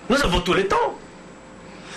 Nous avons tout le temps.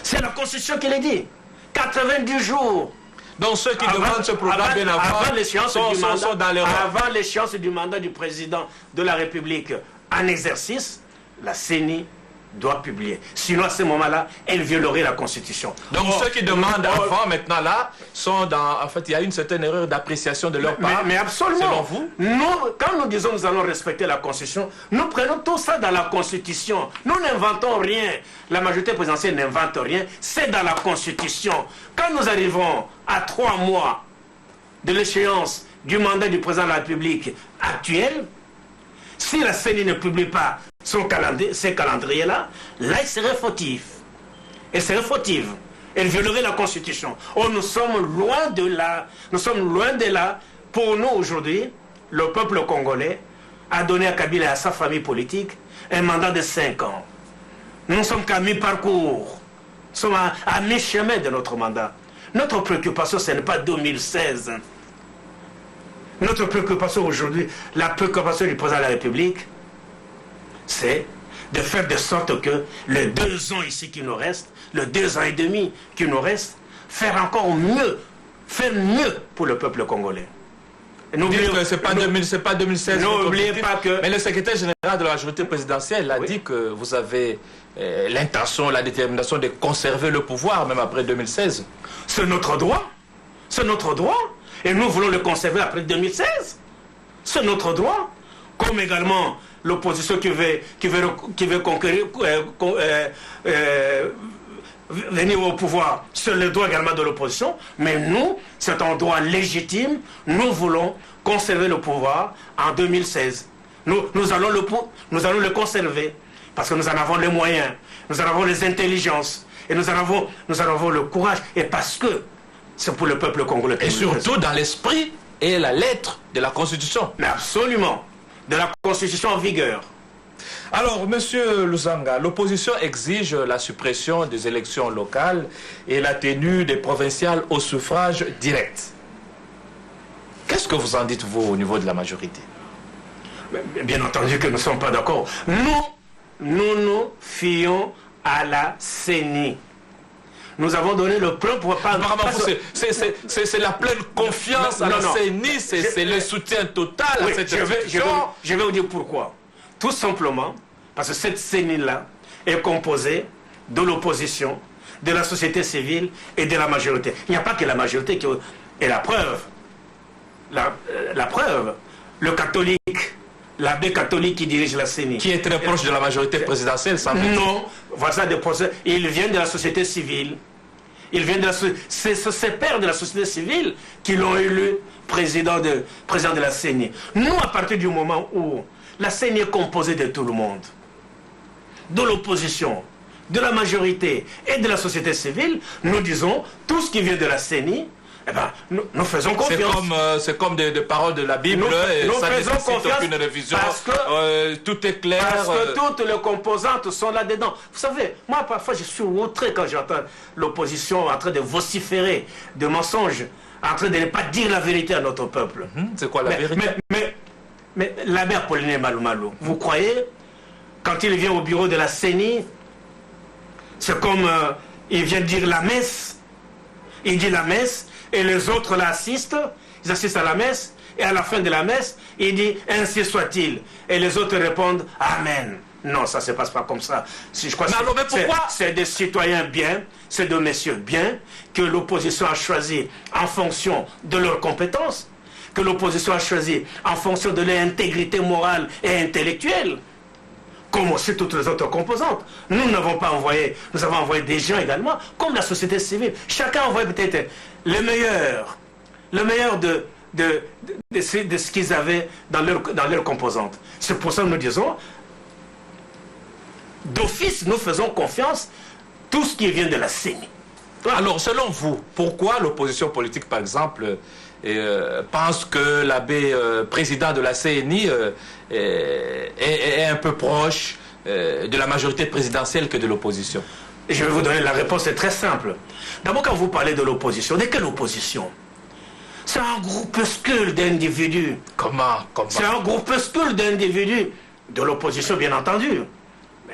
C'est la Constitution qui le dit. 90 jours. Donc ceux qui demandent ce programme bien avant sont dans l'erreur. Avant l'échéance du mandat du président de la République en exercice, la CENI doit publier. Sinon, à ce moment-là, elle violerait la Constitution. Donc ceux qui demandent avant, maintenant là, sont dans... En fait, il y a une certaine erreur d'appréciation de leur part. Mais absolument. Selon vous? Nous, quand nous disons nous allons respecter la Constitution, nous prenons tout ça dans la Constitution. Nous n'inventons rien. La majorité présidentielle n'invente rien. C'est dans la Constitution. Quand nous arrivons à 3 mois de l'échéance du mandat du président de la République actuel, si la CENI ne publie pas ces calendriers-là, là, il serait fautif. Elle serait fautive. Elle violerait la Constitution. Oh, nous sommes loin de là. Nous sommes loin de là. Pour nous, aujourd'hui, le peuple congolais a donné à Kabila et à sa famille politique un mandat de 5 ans. Nous ne sommes qu'à mi-parcours. Nous sommes à mi-chemin de notre mandat. Notre préoccupation, ce n'est pas 2016. Notre préoccupation aujourd'hui, la préoccupation du président de la République, c'est de faire de sorte que les 2 ans ici qui nous restent, les 2 ans et demi qui nous restent, faire encore mieux, faire mieux pour le peuple congolais. N'oubliez que ce n'est pas 2016. N'oubliez pas que... Mais le secrétaire général de la majorité présidentielle a dit que vous avez l'intention, la détermination de conserver le pouvoir, même après 2016. C'est notre droit. C'est notre droit. Et nous voulons le conserver après 2016. C'est notre droit. Comme également l'opposition qui veut conquérir, venir au pouvoir, c'est le droit également de l'opposition. Mais nous, c'est un droit légitime. Nous voulons conserver le pouvoir en 2016. Nous allons le conserver parce que nous en avons les moyens, nous en avons les intelligences et nous en avons le courage. Et parce que c'est pour le peuple congolais. Et surtout dans l'esprit et la lettre de la Constitution. Mais absolument. De la Constitution en vigueur. Alors, Monsieur Luzanga, l'opposition exige la suppression des élections locales et la tenue des provinciales au suffrage direct. Qu'est-ce que vous en dites, vous, au niveau de la majorité? Bien entendu que nous ne sommes pas d'accord. Nous fions à la CENI. Nous avons donné le plein pour pas... C'est la pleine confiance à la CENI, c'est le soutien total à cette institution. Je vais vous dire pourquoi. Tout simplement parce que cette CENI-là est composée de l'opposition, de la société civile et de la majorité. Il n'y a pas que la majorité qui est la preuve. La preuve, le catholique, l'abbé catholique qui dirige la CENI. Qui est très proche de la majorité présidentielle, ça veut dire. Non, voilà des procès. Il vient de la société civile. C'est ces pères de la société civile qui l'ont élu président de la CENI. Nous, à partir du moment où la CENI est composée de tout le monde, de l'opposition, de la majorité et de la société civile, nous disons tout ce qui vient de la CENI, eh ben, nous faisons confiance. C'est comme des paroles de la Bible, et ça ne nécessite aucune révision. Parce que, tout est clair. Parce que toutes les composantes sont là-dedans. Vous savez, moi parfois je suis outré quand j'entends l'opposition en train de vociférer de mensonges, en train de ne pas dire la vérité à notre peuple. C'est quoi la vérité? Mais l'abbé Apollinaire Malou, vous croyez, quand il vient au bureau de la CENI, c'est comme il vient dire la messe, il dit la messe, et les autres l'assistent, ils assistent à la messe, et à la fin de la messe, il dit « Ainsi soit-il ». Et les autres répondent « Amen ». Non, ça ne se passe pas comme ça. Je crois c'est des citoyens bien, c'est des messieurs bien, que l'opposition a choisi en fonction de leurs compétences, que l'opposition a choisi en fonction de leur intégrité morale et intellectuelle, comme aussi toutes les autres composantes. Nous n'avons pas envoyé, nous avons envoyé des gens également, comme la société civile. Chacun a envoyé peut-être le meilleur de ce qu'ils avaient dans leurs composantes. C'est pour ça que nous disons, d'office, nous faisons confiance tout ce qui vient de la CENI. Alors, selon vous, pourquoi l'opposition politique, par exemple, pense que l'abbé président de la CENI est un peu proche de la majorité présidentielle que de l'opposition? Je vais vous donner la réponse, c'est très simple. D'abord, quand vous parlez de l'opposition, de quelle opposition? C'est un groupuscule d'individus. Comment? C'est un groupuscule d'individus de l'opposition, bien entendu.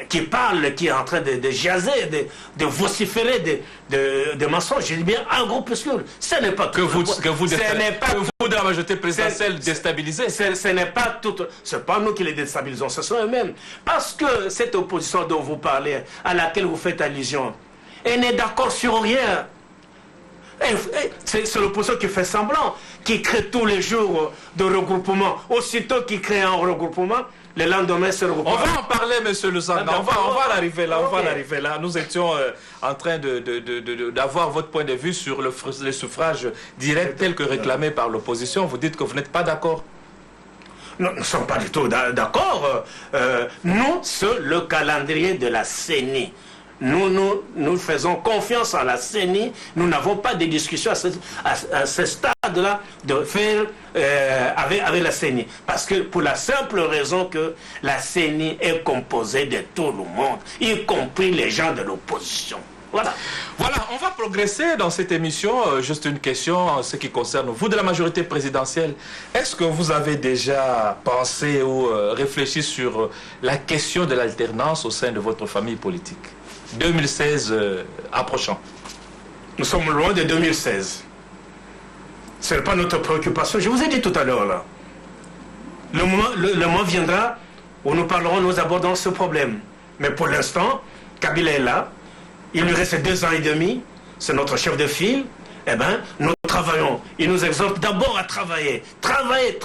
qui parle, qui est en train de jaser, de vociférer de mensonges. Je dis bien un groupuscule. Ce n'est pas que vous de la majorité présidentielle déstabilisez. Ce n'est pas tout. C'est pas nous qui les déstabilisons, ce sont eux-mêmes. Parce que cette opposition dont vous parlez, à laquelle vous faites allusion, elle n'est d'accord sur rien. C'est l'opposition qui fait semblant, qui crée tous les jours de regroupement. Aussitôt qu'il crée un regroupement, le lendemain, c'est le regroupement. On va en parler, monsieur Lusanga. On va l'arriver là. On va l'arriver là. Nous étions en train d'avoir votre point de vue sur le suffrage direct tel que réclamé par l'opposition. Vous dites que vous n'êtes pas d'accord. Non, nous ne sommes pas du tout d'accord. Nous, c'est le calendrier de la CENI. Nous faisons confiance à la CENI. Nous n'avons pas de discussion à ce stade-là de faire avec la CENI. Parce que pour la simple raison que la CENI est composée de tout le monde, y compris les gens de l'opposition. Voilà. Voilà, on va progresser dans cette émission. Juste une question en ce qui concerne vous de la majorité présidentielle. Est-ce que vous avez déjà pensé ou réfléchi sur la question de l'alternance au sein de votre famille politique 2016 approchant? Nous sommes loin de 2016. Ce n'est pas notre préoccupation. Je vous ai dit tout à l'heure, là. Le moment viendra où nous parlerons, nous abordons ce problème. Mais pour l'instant, Kabila est là. Il lui reste 2 ans et demi. C'est notre chef de file. Eh bien, nous travaillons. Il nous exhorte d'abord à travailler. Travailler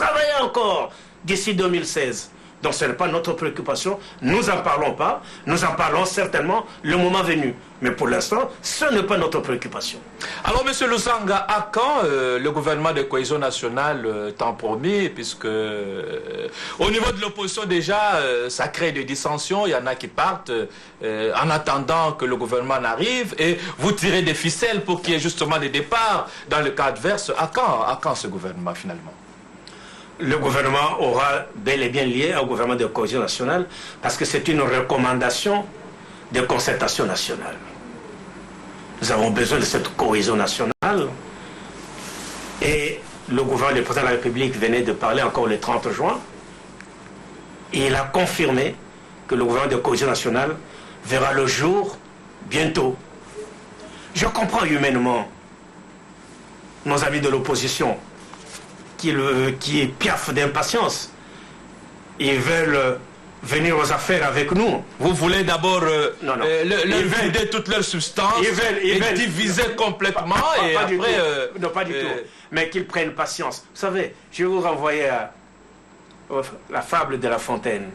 encore d'ici 2016. Donc ce n'est pas notre préoccupation, nous n'en parlons pas, nous en parlons certainement le moment venu. Mais pour l'instant, ce n'est pas notre préoccupation. Alors, M. Lusanga, à quand le gouvernement de cohésion nationale tant promis, puisque au niveau de l'opposition déjà, ça crée des dissensions, il y en a qui partent en attendant que le gouvernement n'arrive, et vous tirez des ficelles pour qu'il y ait justement des départs dans le cas adverse. À quand ce gouvernement finalement? Le gouvernement aura bel et bien lié au gouvernement de cohésion nationale parce que c'est une recommandation de concertation nationale. Nous avons besoin de cette cohésion nationale et le gouvernement, le président de la République venait de parler encore le 30 juin et il a confirmé que le gouvernement de cohésion nationale verra le jour bientôt. Je comprends humainement nos amis de l'opposition qui piaffent d'impatience. Ils veulent venir aux affaires avec nous. Vous voulez d'abord leur vider toute leur substance et diviser complètement et après... Non, pas du tout. Mais qu'ils prennent patience. Vous savez, je vais vous renvoyer à la fable de La Fontaine.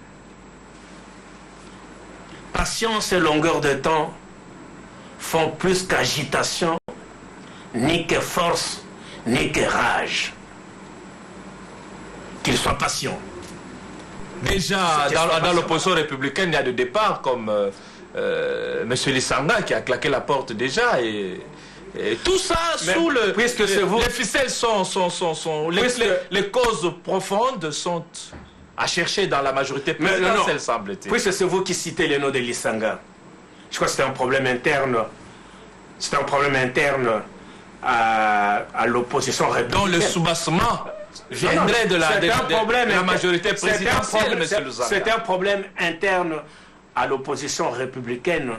Patience et longueur de temps font plus qu'agitation, ni que force, ni que rage. Qu'il soit patient. Déjà, dans l'opposition républicaine, il y a des départs comme M. Lusanga qui a claqué la porte déjà. Et tout ça sous le... Puisque c'est vous... Les ficelles sont les causes profondes sont à chercher dans la majorité présidentielle, semble-t-il. Puisque c'est vous qui citez le nom de Lusanga. Je crois que c'est un problème interne. C'est un problème interne à l'opposition républicaine. Dans le soubassement viendrait de la majorité présidentielle, M. Lusanga. C'est un problème interne à l'opposition républicaine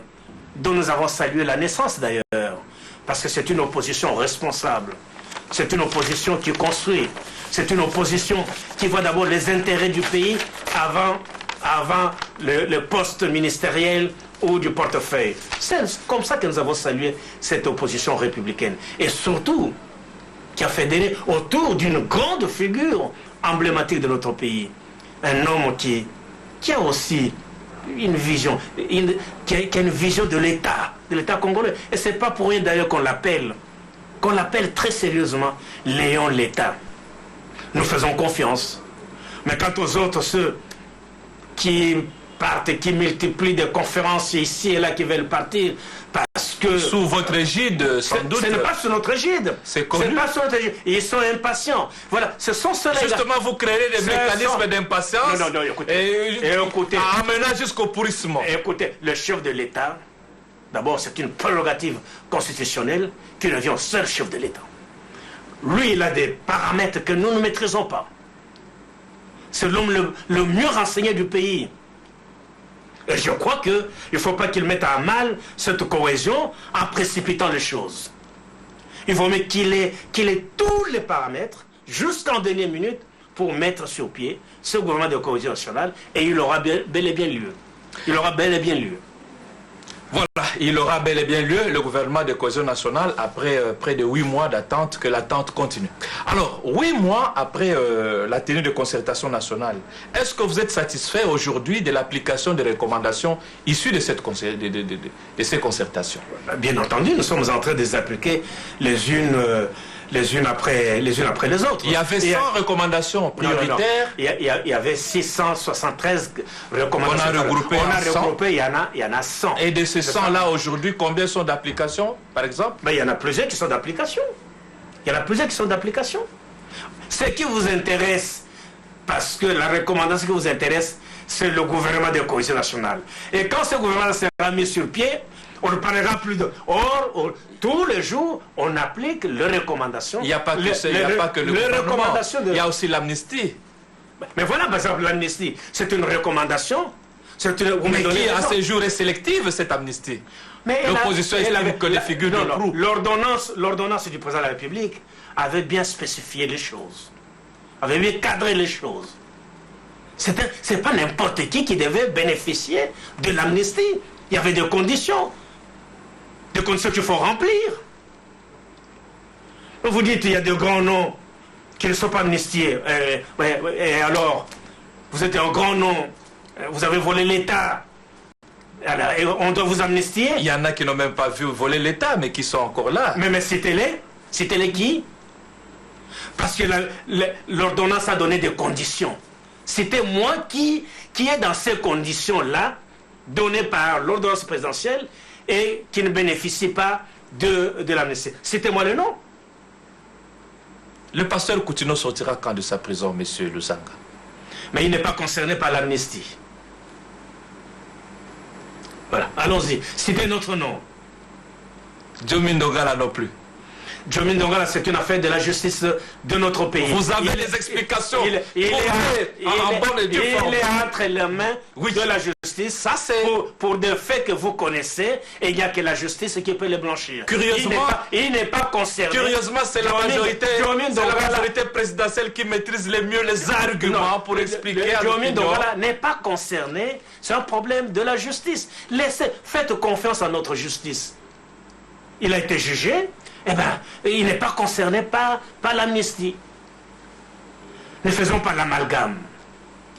dont nous avons salué la naissance d'ailleurs. Parce que c'est une opposition responsable. C'est une opposition qui construit. C'est une opposition qui voit d'abord les intérêts du pays avant le poste ministériel ou du portefeuille. C'est comme ça que nous avons salué cette opposition républicaine. Et surtout, qui a fédéré autour d'une grande figure emblématique de notre pays. Un homme qui a aussi une vision, qui a une vision de l'État congolais. Et ce n'est pas pour rien d'ailleurs qu'on l'appelle très sérieusement Léon l'État. Nous faisons confiance. Mais quant aux autres, ceux qui partent, qui multiplient des conférences ici et là, qui veulent partir, parce que... Sous votre égide, sans doute. Ce n'est pas sous notre égide. C'est connu. Ce n'est pas sous notre égide. Ils sont impatients. Voilà, ce sont ceux-là. Justement, vous créez des mécanismes d'impatience. Non, écoutez. Amenant jusqu'au pourrissement. Écoutez, le chef de l'État, d'abord, c'est une prérogative constitutionnelle qui revient au seul chef de l'État. Lui, il a des paramètres que nous ne maîtrisons pas. C'est l'homme le mieux renseigné du pays. Et je crois qu'il ne faut pas qu'ils mettent à mal cette cohésion en précipitant les choses. Il vaut mieux qu'il ait tous les paramètres jusqu'en dernière minute pour mettre sur pied ce gouvernement de cohésion nationale, et il aura bel et bien lieu. Il aura bel et bien lieu. Voilà, il aura bel et bien lieu, le gouvernement de cohésion nationale, après près de 8 mois d'attente, que l'attente continue. Alors, 8 mois après la tenue de concertation nationale, est-ce que vous êtes satisfait aujourd'hui de l'application des recommandations issues de, de ces concertations? Bien entendu, nous sommes en train de les appliquer les unes après les autres. Il y avait 100 recommandations prioritaires. Non. Il y avait 673 recommandations. On a regroupé, il y en a 100. Et de ces 100-là, aujourd'hui, combien sont d'application, par exemple? Il y en a plusieurs qui sont d'application. Ce qui vous intéresse, parce que la recommandation qui vous intéresse, c'est le gouvernement de cohésion nationale. Et quand ce gouvernement sera mis sur pied, on ne parlera plus de... Or, tous les jours, on applique les recommandations. Il n'y a pas que le gouvernement. Il y a aussi l'amnistie. Mais voilà, par exemple, l'amnistie, c'est une recommandation. Mais qui, à ce jour, est sélective, cette amnistie? L'opposition estime que des figures de proue. L'ordonnance du président de la République avait bien spécifié les choses, avait bien cadré les choses. C'est pas n'importe qui devait bénéficier de l'amnistie. Il y avait des conditions qu'il faut remplir. Vous dites qu'il y a de grands noms qui ne sont pas amnistiés. Et alors, vous êtes un grand nom, vous avez volé l'État, et on doit vous amnistier. Il y en a qui n'ont même pas vu voler l'État, mais qui sont encore là. Mais citez-les. Citez-les qui? Parce que l'ordonnance a donné des conditions. Citez-moi qui est dans ces conditions-là, données par l'ordonnance présidentielle, et qui ne bénéficie pas de l'amnistie. Citez-moi le nom. Le pasteur Coutinho sortira quand de sa prison, monsieur Lusanga? Mais il n'est pas concerné par l'amnistie. Voilà, allons-y. Citez notre nom. Diomin Dongala non plus. Diomin Dongala, c'est une affaire de la justice de notre pays. Vous avez les explications. Il est entre les mains de la justice. Ça, c'est pour des faits que vous connaissez, et il n'y a que la justice qui peut les blanchir. Curieusement, il n'est pas concerné. Curieusement, c'est la majorité présidentielle qui maîtrise le mieux les arguments pour expliquer. Diomin Dongala n'est pas concerné. C'est un problème de la justice. Faites confiance à notre justice. Il a été jugé. Eh bien, il n'est pas concerné par l'amnistie. Ne faisons pas l'amalgame.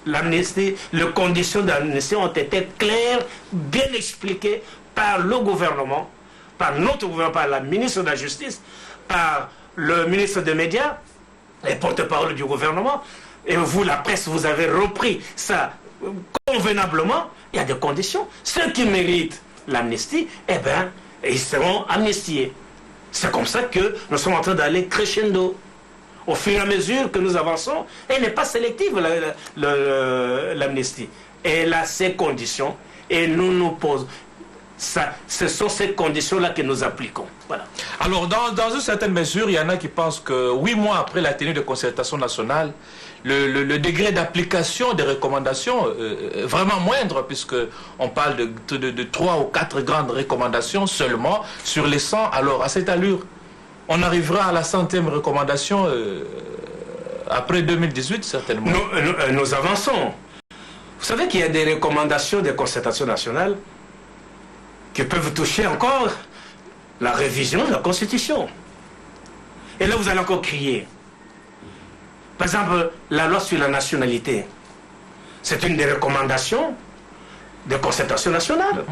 L'amnistie, les conditions d'amnistie ont été claires, bien expliquées par le gouvernement, par notre gouvernement, par la ministre de la Justice, par le ministre des Médias, les porte-parole du gouvernement. Et vous, la presse, vous avez repris ça convenablement. Il y a des conditions. Ceux qui méritent l'amnistie, eh bien, ils seront amnistiés. C'est comme ça que nous sommes en train d'aller crescendo. Au fur et à mesure que nous avançons, elle n'est pas sélective, l'amnistie. Elle a ses conditions et nous posons. Ce sont ces conditions-là que nous appliquons. Voilà. Alors, dans une certaine mesure, il y en a qui pensent que 8 mois après la tenue de concertation nationale, le degré d'application des recommandations est vraiment moindre, puisqu'on parle de 3 ou 4 grandes recommandations seulement sur les 100. Alors, à cette allure, on arrivera à la 100e recommandation après 2018, certainement. Nous avançons. Vous savez qu'il y a des recommandations de concertation nationale qui peuvent toucher encore la révision de la Constitution. Et là, vous allez encore crier. Par exemple, la loi sur la nationalité, c'est une des recommandations de concertation nationale.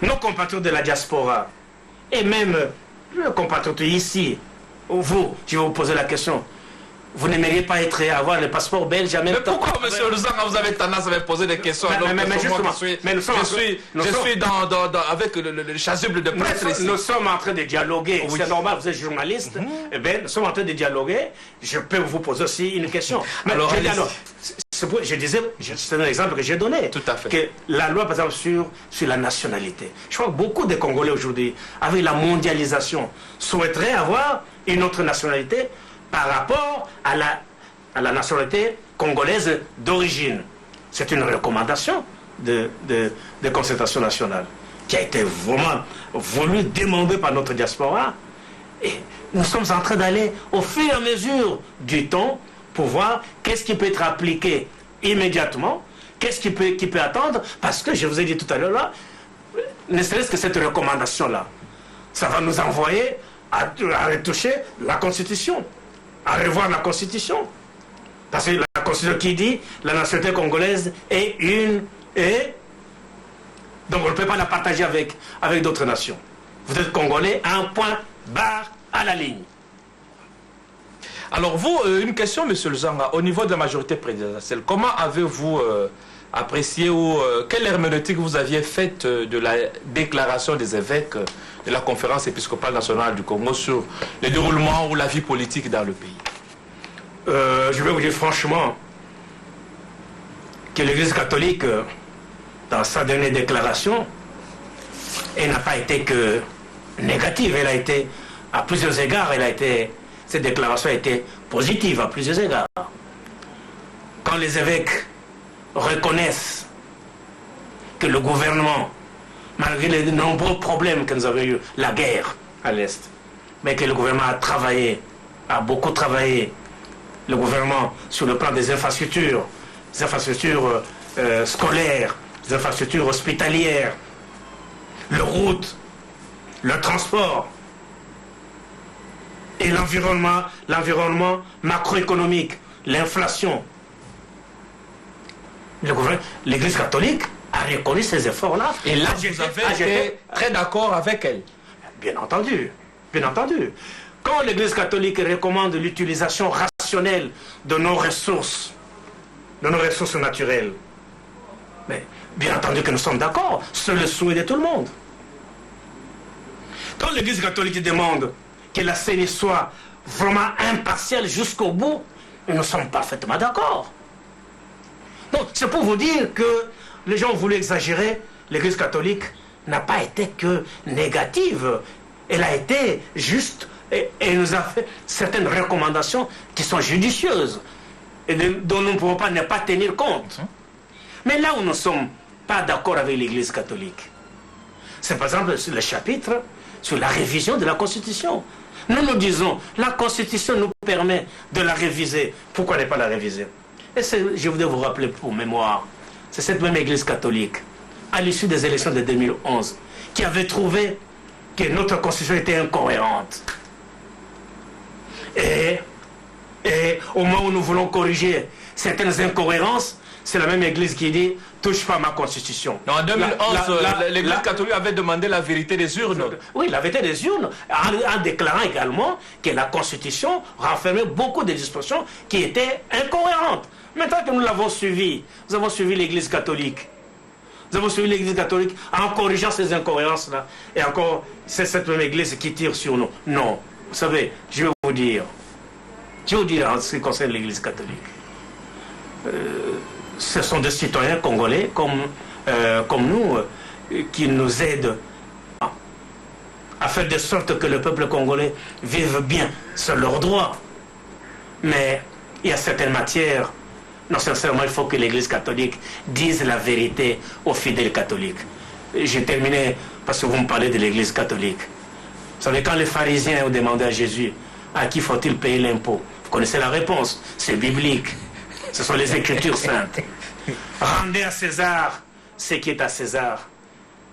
Nos compatriotes de la diaspora, et même nos compatriotes ici, vous, je vais vous poser la question, vous n'aimeriez pas avoir le passeport belge en même temps? Mais pourquoi, monsieur Lusanga, vous avez tendance à me poser des questions? Je suis avec le chasuble de presse ici. Nous sommes en train de dialoguer. Oui. C'est normal, vous êtes journaliste. Eh bien, nous sommes en train de dialoguer. Je peux vous poser aussi une question. Alors, je disais, c'est un exemple que j'ai donné. Tout à fait. Que la loi, par exemple, sur la nationalité. Je crois que beaucoup de Congolais aujourd'hui, avec la mondialisation, souhaiteraient avoir une autre nationalité par rapport à la nationalité congolaise d'origine. C'est une recommandation de concertation nationale, qui a été vraiment voulu, demandé par notre diaspora. Et nous sommes en train d'aller au fur et à mesure du temps pour voir qu'est-ce qui peut être appliqué immédiatement, qu'est-ce qui peut attendre, parce que je vous ai dit tout à l'heure là, ne serait-ce que cette recommandation-là, ça va nous envoyer à retoucher la Constitution, à revoir la Constitution. Parce que la Constitution qui dit la nationalité congolaise est une et donc on ne peut pas la partager avec d'autres nations. Vous êtes Congolais, un point barre à la ligne. Alors vous, une question, M. Luzanga, au niveau de la majorité présidentielle, comment avez-vous apprécié ou quelle herméneutique vous aviez faite de la déclaration des évêques de la conférence épiscopale nationale du Congo sur le déroulement ou la vie politique dans le pays? Je vais vous dire franchement que l'Église catholique, dans sa dernière déclaration, elle n'a pas été que négative, elle a été, à plusieurs égards, cette déclaration a été positive à plusieurs égards. Quand les évêques reconnaissent que le gouvernement, malgré les nombreux problèmes que nous avons eu, la guerre à l'Est, mais que le gouvernement a beaucoup travaillé, le gouvernement sur le plan des infrastructures scolaires, des infrastructures hospitalières, les routes, le transport et l'environnement macroéconomique, l'inflation. L'Église catholique a reconnu ces efforts-là. Et là, vous avez été très d'accord avec elle. Bien entendu, bien entendu. Quand l'Église catholique recommande l'utilisation rationnelle de nos ressources naturelles, mais bien entendu que nous sommes d'accord, c'est le souhait de tout le monde. Quand l'Église catholique demande que la CENI soit vraiment impartiale jusqu'au bout, nous sommes parfaitement d'accord. Donc c'est pour vous dire que les gens ont voulu exagérer, l'Église catholique n'a pas été que négative, elle a été juste et nous a fait certaines recommandations qui sont judicieuses et dont nous ne pouvons pas ne pas tenir compte. Mais là où nous ne sommes pas d'accord avec l'Église catholique, c'est par exemple sur le chapitre sur la révision de la Constitution. Nous disons, la Constitution nous permet de la réviser. Pourquoi ne pas la réviser? Et je voudrais vous rappeler pour mémoire, c'est cette même Église catholique, à l'issue des élections de 2011, qui avait trouvé que notre Constitution était incohérente. Et au moment où nous voulons corriger certaines incohérences, c'est la même Église qui dit « touche pas à ma Constitution ». En 2011, l'Église catholique avait demandé la vérité des urnes. Oui, la vérité des urnes, en déclarant également que la Constitution renfermait beaucoup de dispositions qui étaient incohérentes. Maintenant que nous l'avons suivi, nous avons suivi l'Église catholique. Nous avons suivi l'Église catholique en corrigeant ces incohérences-là. Et encore, c'est cette même Église qui tire sur nous. Non. Vous savez, je vais vous dire en ce qui concerne l'Église catholique. Ce sont des citoyens congolais comme nous qui nous aident à faire de sorte que le peuple congolais vive bien sur leurs droits. Mais il y a certaines matières, non, sincèrement, il faut que l'Église catholique dise la vérité aux fidèles catholiques. J'ai terminé parce que vous me parlez de l'Église catholique. Vous savez, quand les pharisiens ont demandé à Jésus à qui faut-il payer l'impôt, vous connaissez la réponse, c'est biblique. Ce sont les Écritures saintes. Rendez à César ce qui est à César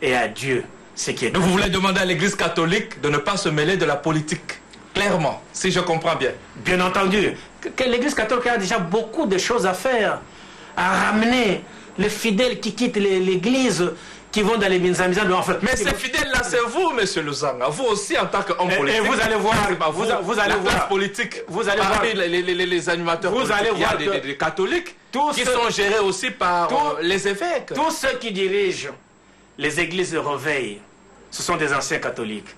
et à Dieu ce qui est à Dieu. Vous voulez demander à l'Église catholique de ne pas se mêler de la politique, clairement, si je comprends bien. Bien entendu, que l'Église catholique a déjà beaucoup de choses à faire, à ramener les fidèles qui quittent l'Église, qui vont dans les Minzamizan. En fait, mais ces fidèles-là, c'est vous, M. Luzanga. Vous aussi, en tant qu'homme politique. Et vous allez voir, vous allez voir politique. Vous allez voir les animateurs vous politiques. Allez voir il y a des catholiques qui sont gérés aussi par les évêques. Tous ceux qui dirigent les églises de réveil, ce sont des anciens catholiques.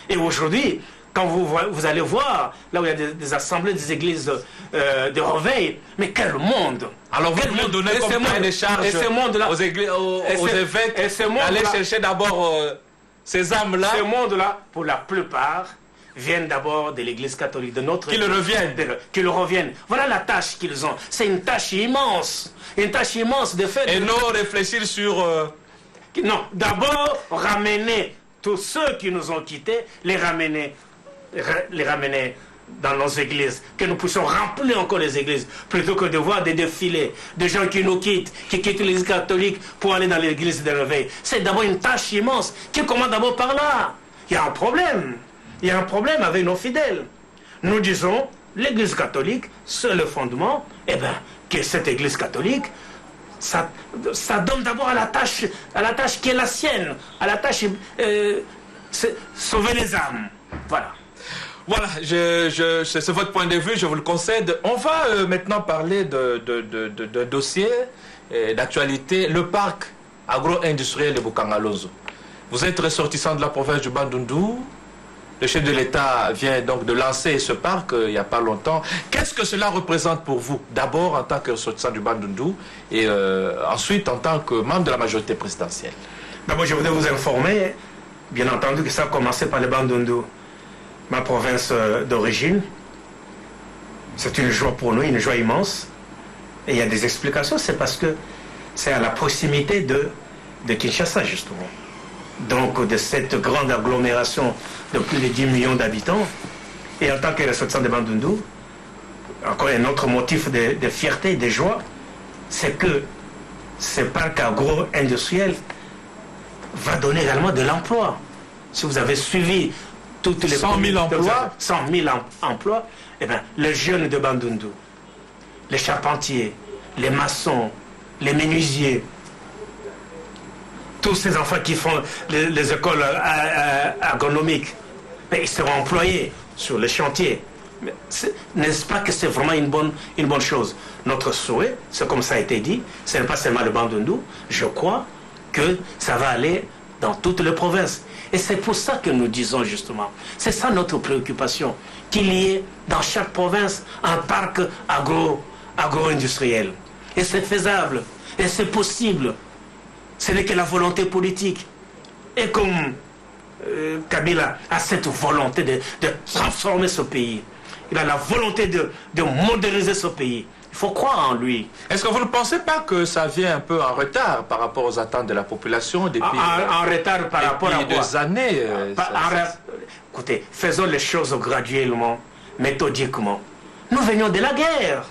Et aujourd'hui, quand vous allez voir, là où il y a des assemblées des églises de réveil, mais quel monde! Alors vous nous donnez comme cahier de charge aux évêques d'aller chercher d'abord ces âmes-là. Ce monde-là, pour la plupart, viennent d'abord de l'Église catholique, de notre Qu'ils Église, reviennent. Qu'ils reviennent. Voilà la tâche qu'ils ont. C'est une tâche immense. Une tâche immense de faire... Et non réfléchir sur... Non, d'abord ramener tous ceux qui nous ont quittés, les ramener dans nos églises, que nous puissions remplir encore les églises, plutôt que de voir des défilés, de gens qui nous quittent, qui quittent l'Église catholique pour aller dans l'Église de réveil. C'est d'abord une tâche immense qui commence d'abord par là. Il y a un problème. Il y a un problème avec nos fidèles. Nous disons, l'Église catholique, c'est le fondement, eh bien, que cette Église catholique, ça donne d'abord à la tâche qui est la sienne, à la tâche sauver les âmes. Voilà. Voilà, c'est votre point de vue, je vous le concède. On va maintenant parler de dossier d'actualité, le parc agro-industriel de Boukangalonzo. Vous êtes ressortissant de la province du Bandundu. Le chef de l'État vient donc de lancer ce parc il n'y a pas longtemps. Qu'est-ce que cela représente pour vous? D'abord en tant que ressortissant du Bandundu et ensuite en tant que membre de la majorité présidentielle. D'abord, je voudrais vous informer, bien entendu, que ça a commencé par le Bandundu, ma province d'origine. C'est une joie pour nous, une joie immense. Et il y a des explications, c'est parce que c'est à la proximité de Kinshasa, justement. Donc, de cette grande agglomération de plus de 10 millions d'habitants. Et en tant que ressortissant de Bandundu, encore un autre motif de fierté, de joie, c'est que ce parc agro-industriel va donner également de l'emploi. Si vous avez suivi toutes les 100 000 emplois, 100 000 emplois, eh bien, les jeunes de Bandundu, les charpentiers, les maçons, les menuisiers, tous ces enfants qui font les écoles agronomiques, ils seront employés sur les chantiers. N'est-ce pas que c'est vraiment une bonne chose? Notre souhait, c'est comme ça a été dit, ce n'est pas seulement le Bandundu, je crois que ça va aller dans toutes les provinces. Et c'est pour ça que nous disons justement, c'est ça notre préoccupation, qu'il y ait dans chaque province un parc agro-industriel. Et c'est faisable, et c'est possible. Ce n'est que la volonté politique. Et comme Kabila a cette volonté de transformer ce pays, il a la volonté de moderniser ce pays. Il faut croire en lui. Est-ce que vous ne pensez pas que ça vient un peu en retard par rapport aux attentes de la population depuis en retard par rapport à des années Écoutez, faisons les choses graduellement, méthodiquement. Nous venions de la guerre.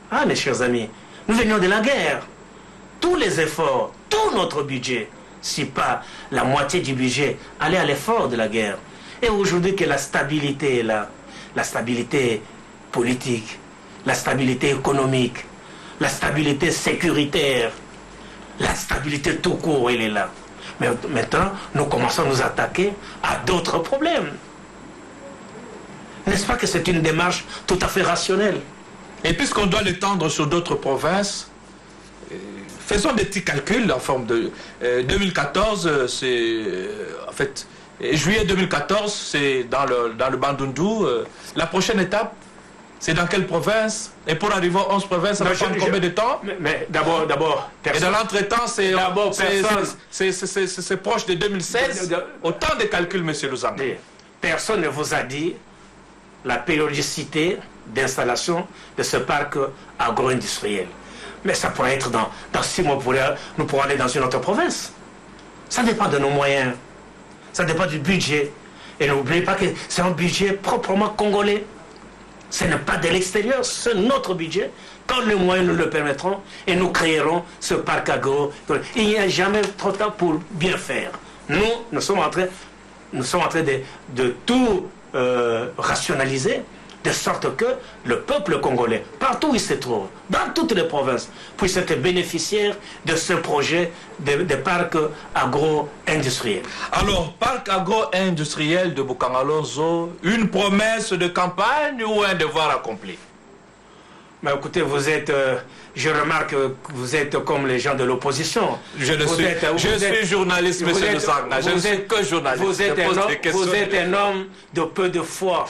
Ah, mes chers amis, nous venions de la guerre. Tous les efforts, tout notre budget, si pas la moitié du budget, allait à l'effort de la guerre. Et aujourd'hui que la stabilité est là, la stabilité politique, la stabilité économique, la stabilité sécuritaire, la stabilité tout court, elle est là. Mais maintenant, nous commençons à nous attaquer à d'autres problèmes. N'est-ce pas que c'est une démarche tout à fait rationnelle? Et puisqu'on doit l'étendre sur d'autres provinces, faisons des petits calculs en forme de 2014, c'est en fait juillet 2014, c'est dans le Bandundu. La prochaine étape, c'est dans quelle province? Et pour arriver aux 11 provinces, ça va prendre combien de temps? Mais d'abord, et dans l'entretemps, c'est proche de 2016. Autant de calculs, monsieur Luzanga. Personne ne vous a dit la périodicité d'installation de ce parc agro-industriel. Mais ça pourrait être dans 6 mois, nous pourrons aller dans une autre province. Ça dépend de nos moyens. Ça dépend du budget. Et n'oubliez pas que c'est un budget proprement congolais. Ce n'est pas de l'extérieur, c'est notre budget. Quand les moyens nous le permettront, et nous créerons ce parc agro. Il n'y a jamais trop tard pour bien faire. Nous sommes en train de tout rationaliser, de sorte que le peuple congolais, partout où il se trouve, dans toutes les provinces, puisse être bénéficiaire de ce projet de parc agro-industriel. Alors, parc agro-industriel de Boukangalonzo, une promesse de campagne ou un devoir accompli? Mais écoutez, je remarque que vous êtes comme les gens de l'opposition. Je suis journaliste, monsieur Luzanga. Je ne suis que journaliste. Vous êtes un homme de peu de foi.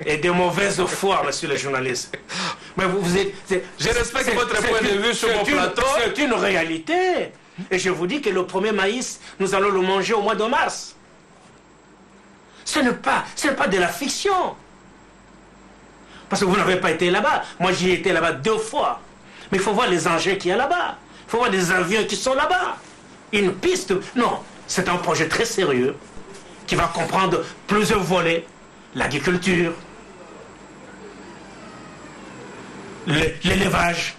Et de mauvaise foi, monsieur le journaliste. Mais je respecte votre point de vue sur mon plateau. C'est une réalité. Et je vous dis que le premier maïs, nous allons le manger au mois de mars. Ce n'est pas de la fiction. Parce que vous n'avez pas été là-bas. Moi, j'y ai été là-bas 2 fois. Mais il faut voir les engins qu'il y a là-bas. Il faut voir les avions qui sont là-bas. Une piste. Non, c'est un projet très sérieux qui va comprendre plusieurs volets. L'agriculture, l'élevage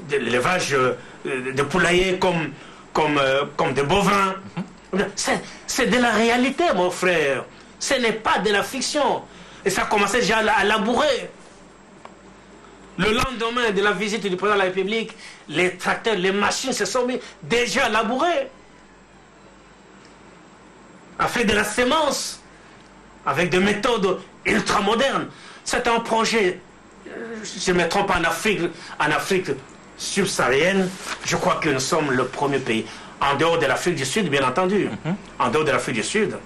de poulaillers comme de bovins. C'est de la réalité, mon frère. Ce n'est pas de la fiction. Et ça commençait déjà à labourer. Le lendemain de la visite du président de la République, les tracteurs, les machines se sont mis déjà à labourer. À faire de la sémence, avec des méthodes ultramodernes. C'est un projet, je ne me trompe pas, en Afrique subsaharienne, je crois que nous sommes le premier pays. En dehors de l'Afrique du Sud, bien entendu. En dehors de l'Afrique du Sud,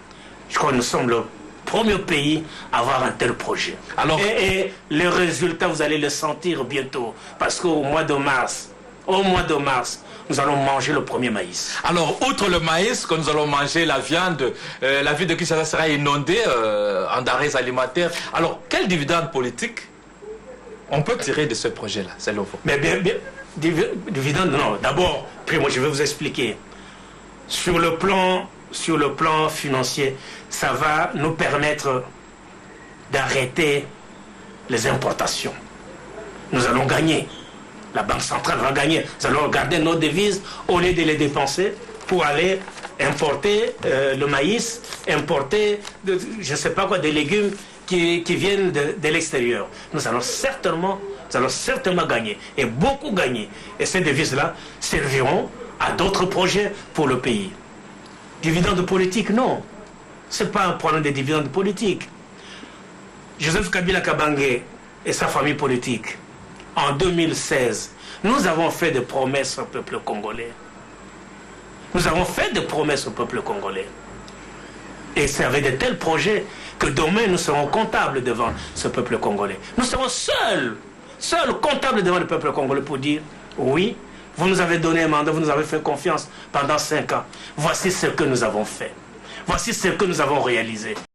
je crois que nous sommes le premier pays à avoir un tel projet. Alors, et les résultats, vous allez le sentir bientôt. Parce qu'au mois de mars, nous allons manger le premier maïs. Alors, outre le maïs, que nous allons manger la viande, la ville de Kinshasa sera inondée en denrées alimentaires. Alors, quel dividende politique on peut tirer de ce projet-là, selon vous? Mais bien, dividende, non. D'abord, puis moi, je vais vous expliquer. Sur le plan financier, ça va nous permettre d'arrêter les importations. Nous allons gagner. La Banque centrale va gagner. Nous allons garder nos devises au lieu de les dépenser pour aller importer le maïs, importer, je ne sais pas quoi, des légumes qui viennent de l'extérieur. Nous allons certainement gagner, et beaucoup gagner. Et ces devises-là serviront à d'autres projets pour le pays. Dividendes politiques, non. Ce n'est pas un problème de dividendes politiques. Joseph Kabila Kabange et sa famille politique, en 2016, nous avons fait des promesses au peuple congolais. Nous avons fait des promesses au peuple congolais. Et c'est avec de tels projets que demain nous serons comptables devant ce peuple congolais. Nous serons seuls comptables devant le peuple congolais pour dire oui, vous nous avez donné un mandat, vous nous avez fait confiance pendant 5 ans. Voici ce que nous avons fait. Voici ce que nous avons réalisé.